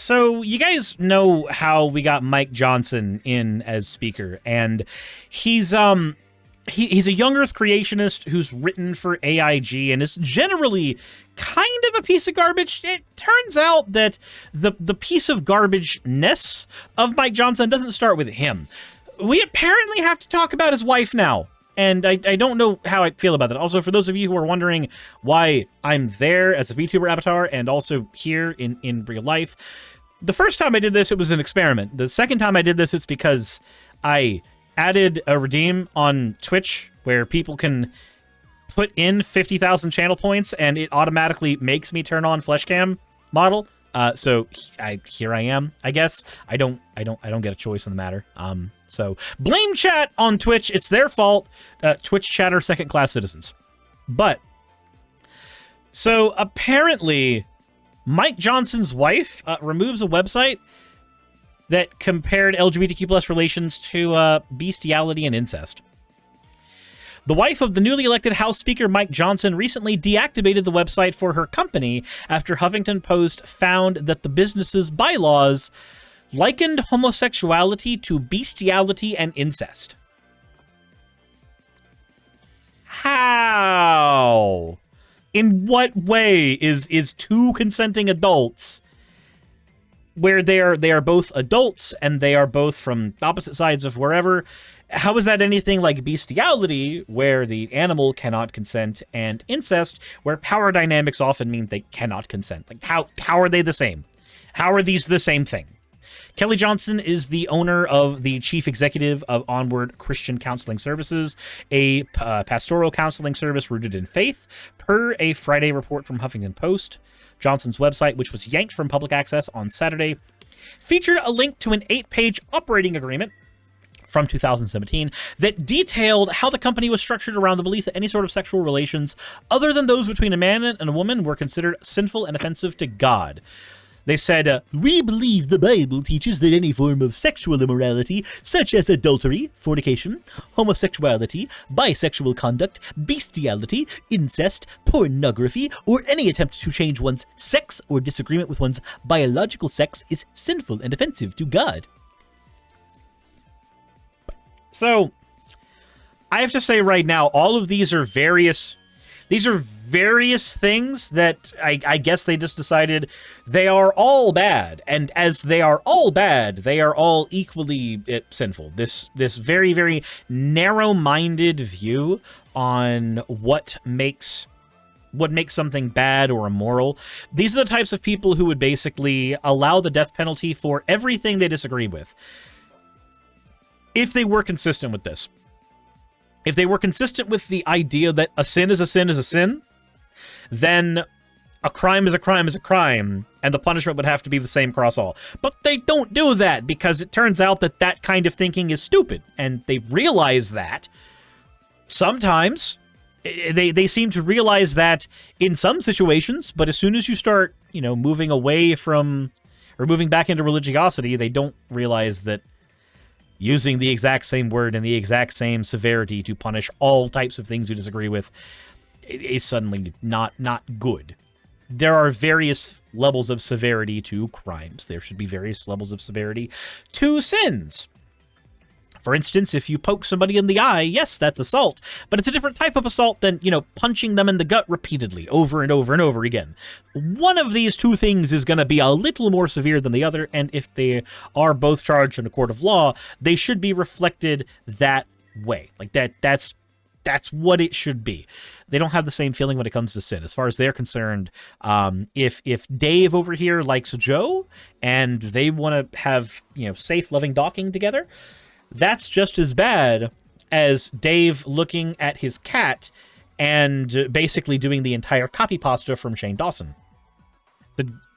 So you guys know how we got Mike Johnson in as speaker, and he's he's a young Earth creationist who's written for AIG and is generally kind of a piece of garbage. It turns out that the piece of garbage-ness of Mike Johnson doesn't start with him. We apparently have to talk about his wife now. And I don't know how I feel about that. Also, for those of you who are wondering why I'm there as a VTuber avatar and also here in real life, the first time I did this, it was an experiment. The second time I did this, it's because I added a redeem on Twitch where people can put in 50,000 channel points and it automatically makes me turn on Fleshcam model. So here I am, I guess. I don't get a choice in the matter. So blame chat on Twitch. It's their fault. Twitch chatter second-class citizens. But so apparently Mike Johnson's wife removes a website that compared LGBTQ plus relations to bestiality and incest. The wife of the newly elected House Speaker Mike Johnson recently deactivated the website for her company after Huffington Post found that the business's bylaws likened homosexuality to bestiality and incest. How? In what way is two consenting adults, where they are both adults and they are both from opposite sides of wherever, how is that anything like bestiality, where the animal cannot consent, and incest, where power dynamics often mean they cannot consent? Like, how are they the same? How are these the same thing? Kelly Johnson is the owner of the chief executive of Onward Christian Counseling Services, a pastoral counseling service rooted in faith, per a Friday report from Huffington Post. Johnson's website, which was yanked from public access on Saturday, featured a link to an 8-page operating agreement from 2017 that detailed how the company was structured around the belief that any sort of sexual relations other than those between a man and a woman were considered sinful and offensive to God. They said, we believe the Bible teaches that any form of sexual immorality, such as adultery, fornication, homosexuality, bisexual conduct, bestiality, incest, pornography, or any attempt to change one's sex or disagreement with one's biological sex is sinful and offensive to God. So, I have to say right now, all of these are various things that I guess they just decided they are all bad. And as they are all bad, they are all equally sinful. This very, very narrow-minded view on what makes something bad or immoral. These are the types of people who would basically allow the death penalty for everything they disagree with, if they were consistent with this. If they were consistent with the idea that a sin is a sin is a sin, then a crime is a crime is a crime, and the punishment would have to be the same across all. But they don't do that, because it turns out that that kind of thinking is stupid, and they realize that. Sometimes, they seem to realize that in some situations, but as soon as you start, moving away from, or moving back into religiosity, they don't realize that using the exact same word and the exact same severity to punish all types of things you disagree with is suddenly not good. There are various levels of severity to crimes. There should be various levels of severity to sins. For instance, if you poke somebody in the eye, yes, that's assault, but it's a different type of assault than, punching them in the gut repeatedly over and over and over again. One of these two things is going to be a little more severe than the other, and if they are both charged in a court of law, they should be reflected that way. Like that's what it should be. They don't have the same feeling when it comes to sin. As far as they're concerned, if Dave over here likes Joe, and they want to have, safe, loving docking together, that's just as bad as Dave looking at his cat and basically doing the entire copy pasta from Shane Dawson.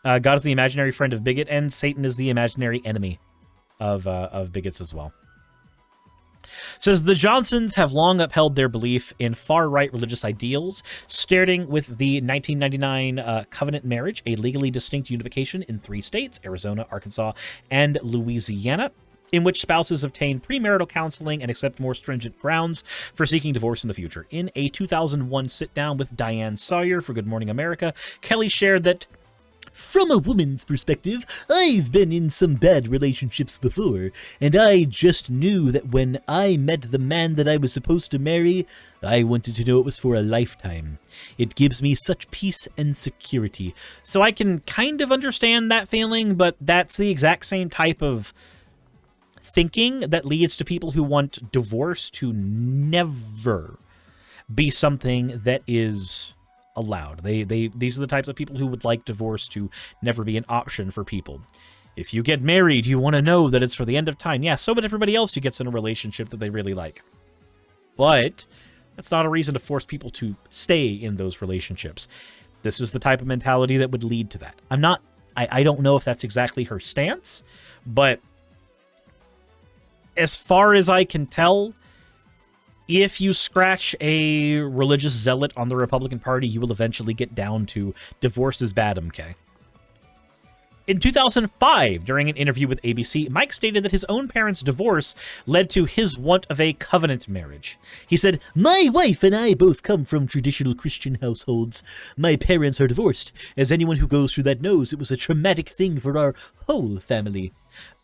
God is the imaginary friend of bigot, and Satan is the imaginary enemy of bigots as well. Says the Johnsons have long upheld their belief in far-right religious ideals, starting with the 1999 covenant marriage, a legally distinct unification in 3 states, Arizona, Arkansas, and Louisiana, in which spouses obtain premarital counseling and accept more stringent grounds for seeking divorce in the future. In a 2001 sit-down with Diane Sawyer for Good Morning America, Kelly shared that From a woman's perspective, I've been in some bad relationships before, and I just knew that when I met the man that I was supposed to marry, I wanted to know it was for a lifetime. It gives me such peace and security. So I can kind of understand that feeling, but that's the exact same type of thinking that leads to people who want divorce to never be something that is allowed. These are the types of people who would like divorce to never be an option for people. If you get married, you want to know that it's for the end of time. Yeah, so would everybody else who gets in a relationship that they really like. But that's not a reason to force people to stay in those relationships. This is the type of mentality that would lead to that. I don't know if that's exactly her stance, but as far as I can tell, if you scratch a religious zealot on the Republican Party, you will eventually get down to divorce is bad, MK. In 2005, during an interview with ABC, Mike stated that his own parents' divorce led to his want of a covenant marriage. He said, "My wife and I both come from traditional Christian households. My parents are divorced. As anyone who goes through that knows, it was a traumatic thing for our whole family.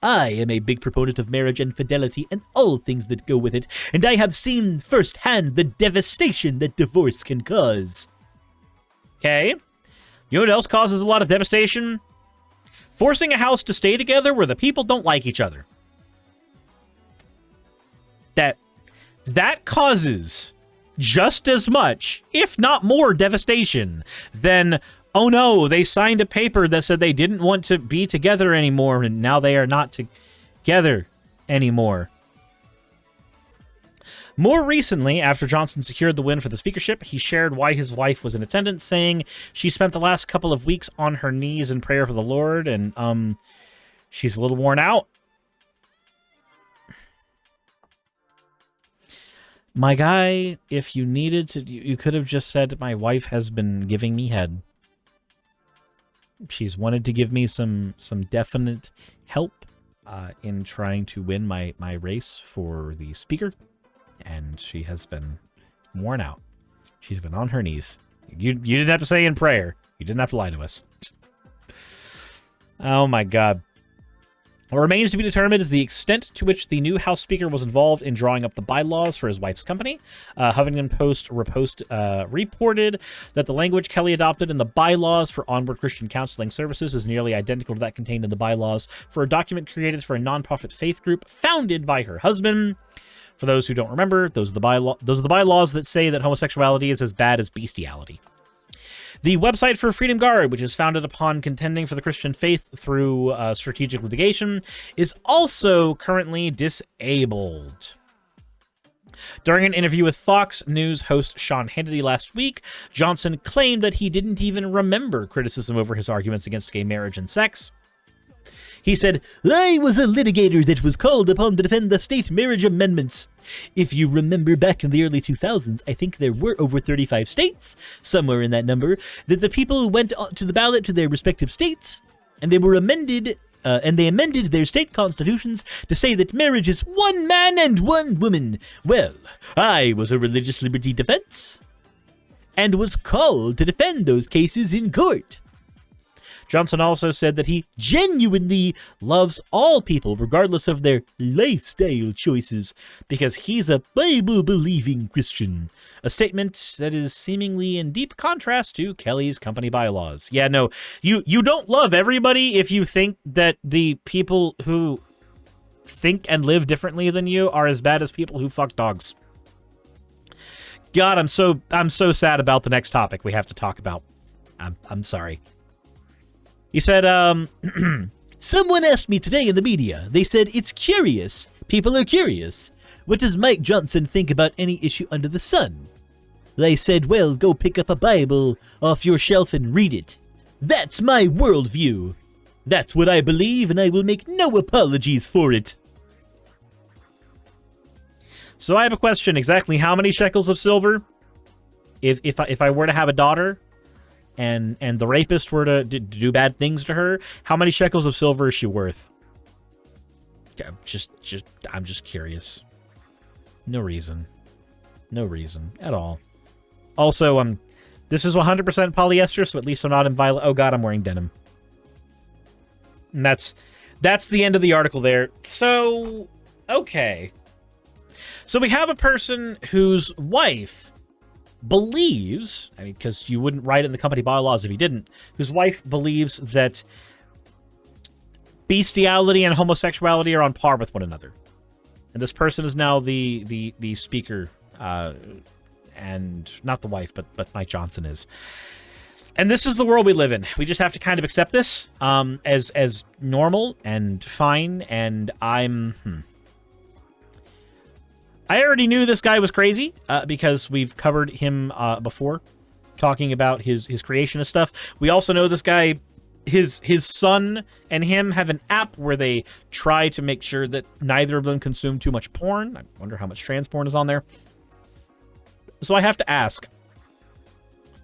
I am a big proponent of marriage and fidelity and all things that go with it, and I have seen firsthand the devastation that divorce can cause." Okay. You know what else causes a lot of devastation? Forcing a house to stay together where the people don't like each other. That causes just as much, if not more, devastation than, oh no, they signed a paper that said they didn't want to be together anymore, and now they are not together anymore. More recently, after Johnson secured the win for the speakership, he shared why his wife was in attendance, saying she spent the last couple of weeks on her knees in prayer for the Lord, and she's a little worn out. My guy, if you needed to, you could have just said, my wife has been giving me head. She's wanted to give me some definite help in trying to win my race for the speaker. And she has been worn out. She's been on her knees. You didn't have to say in prayer. You didn't have to lie to us. Oh my god. What remains to be determined is the extent to which the new House Speaker was involved in drawing up the bylaws for his wife's company. Huffington Post reported that the language Kelly adopted in the bylaws for Onward Christian Counseling Services is nearly identical to that contained in the bylaws for a document created for a nonprofit faith group founded by her husband. For those who don't remember, those are the bylaws that say that homosexuality is as bad as bestiality. The website for Freedom Guard, which is founded upon contending for the Christian faith through strategic litigation, is also currently disabled. During an interview with Fox News host Sean Hannity last week, Johnson claimed that he didn't even remember criticism over his arguments against gay marriage and sex. He said, "I was a litigator that was called upon to defend the state marriage amendments. If you remember back in the early 2000s, I think there were over 35 states, somewhere in that number, that the people went to the ballot to their respective states, and they were amended, and they amended their state constitutions to say that marriage is one man and one woman. Well, I was a religious liberty defense, and was called to defend those cases in court." Johnson also said that he genuinely loves all people, regardless of their lifestyle choices, because he's a Bible-believing Christian. A statement that is seemingly in deep contrast to Kelly's company bylaws. Yeah, no, you don't love everybody if you think that the people who think and live differently than you are as bad as people who fuck dogs. God, I'm so sad about the next topic we have to talk about. I'm sorry. He said, "Someone asked me today in the media. They said, it's curious. People are curious. What does Mike Johnson think about any issue under the sun? I said, well, go pick up a Bible off your shelf and read it. That's my worldview. That's what I believe, and I will make no apologies for it." So I have a question. Exactly how many shekels of silver? If I were to have a daughter, and the rapist were to do bad things to her, how many shekels of silver is she worth? I'm just curious. No reason at all. Also, this is 100% polyester, so at least I'm not in violet. Oh god, I'm wearing denim. And that's the end of the article there. So, okay. So we have a person whose wife believes, I mean, because you wouldn't write it in the company bylaws if you didn't, whose wife believes that bestiality and homosexuality are on par with one another. And this person is now the speaker, and not the wife, but Mike Johnson is. And this is the world we live in. We just have to kind of accept this as normal and fine. And I already knew this guy was crazy because we've covered him before, talking about his creationist stuff. We also know this guy, his son and him have an app where they try to make sure that neither of them consume too much porn. I wonder how much trans porn is on there. So I have to ask,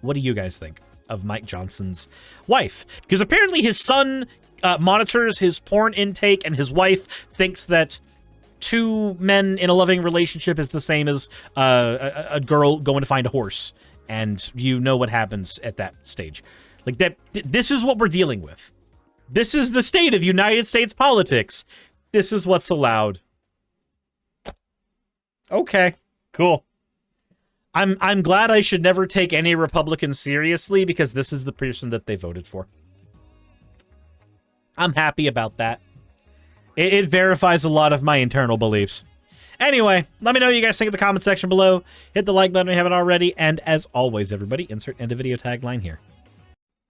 what do you guys think of Mike Johnson's wife? Because apparently his son monitors his porn intake, and his wife thinks that two men in a loving relationship is the same as a girl going to find a horse. And you know what happens at that stage. Like, that. This is what we're dealing with. This is the state of United States politics. This is what's allowed. Okay, cool. I'm glad I should never take any Republican seriously because this is the person that they voted for. I'm happy about that. It verifies a lot of my internal beliefs. Anyway, let me know what you guys think in the comment section below. Hit the like button if you haven't already. And as always, everybody, insert end of video tagline here.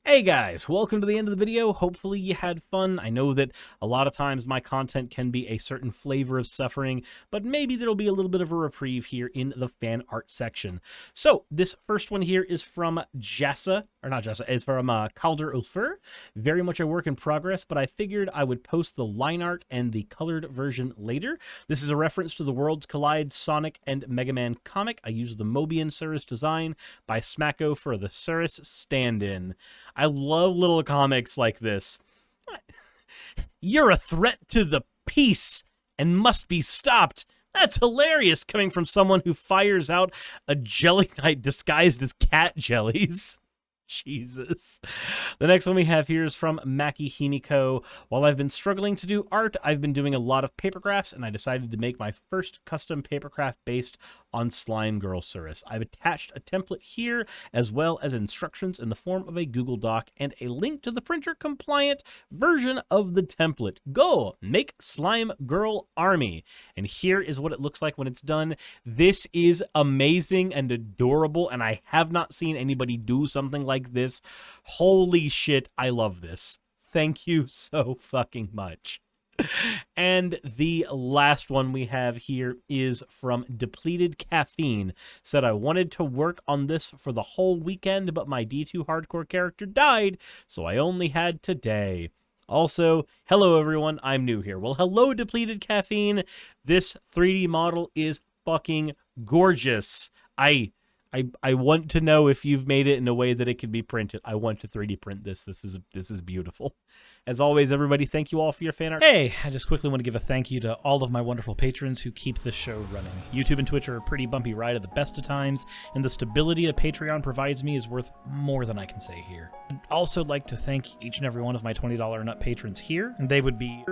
Hey guys, welcome to the end of the video. Hopefully you had fun. I know that a lot of times my content can be a certain flavor of suffering, but maybe there'll be a little bit of a reprieve here in the fan art section. So this first one here is from Jessa, or not Jessa, it's from Calder Ulfer. Very much a work in progress, but I figured I would post the line art and the colored version later. This is a reference to the Worlds Collide Sonic and Mega Man comic. I used the Mobian Suris design by Smacko for the Suris stand-in. I love little comics like this. You're a threat to the peace and must be stopped. That's hilarious coming from someone who fires out a jelly knight disguised as cat jellies. Jesus. The next one we have here is from Maki Himiko. While I've been struggling to do art, I've been doing a lot of papercrafts, and I decided to make my first custom papercraft based on Slime Girl Suris. I've attached a template here, as well as instructions in the form of a Google Doc and a link to the printer-compliant version of the template. Go! Make Slime Girl Army. And here is what it looks like when it's done. This is amazing and adorable, and I have not seen anybody do something like this. Holy shit, I love this. Thank you so fucking much. And the last one we have here is from Depleted Caffeine. Said, I wanted to work on this for the whole weekend, but my D2 hardcore character died, so I only had today. Also, hello everyone, I'm new here. Well, hello Depleted Caffeine. This 3D model is fucking gorgeous. I want to know if you've made it in a way that it can be printed. I want to 3D print this. This is beautiful. As always, everybody, thank you all for your fan art. Hey, I just quickly want to give a thank you to all of my wonderful patrons who keep this show running. YouTube and Twitch are a pretty bumpy ride at the best of times, and the stability that Patreon provides me is worth more than I can say here. I'd also like to thank each and every one of my $20 and up patrons here, and they would be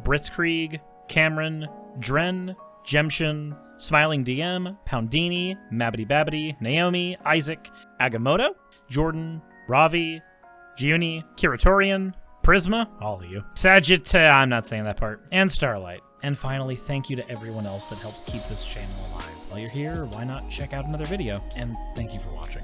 Britzkrieg, Cameron, Dren, Jemshin, Smiling DM, Poundini, Mabbity Babbity, Naomi, Isaac, Agamotto, Jordan, Ravi, Giuni, Kiratorian, Prisma, all of you, I'm not saying that part, and Starlight. And finally, thank you to everyone else that helps keep this channel alive. While you're here, why not check out another video? And thank you for watching.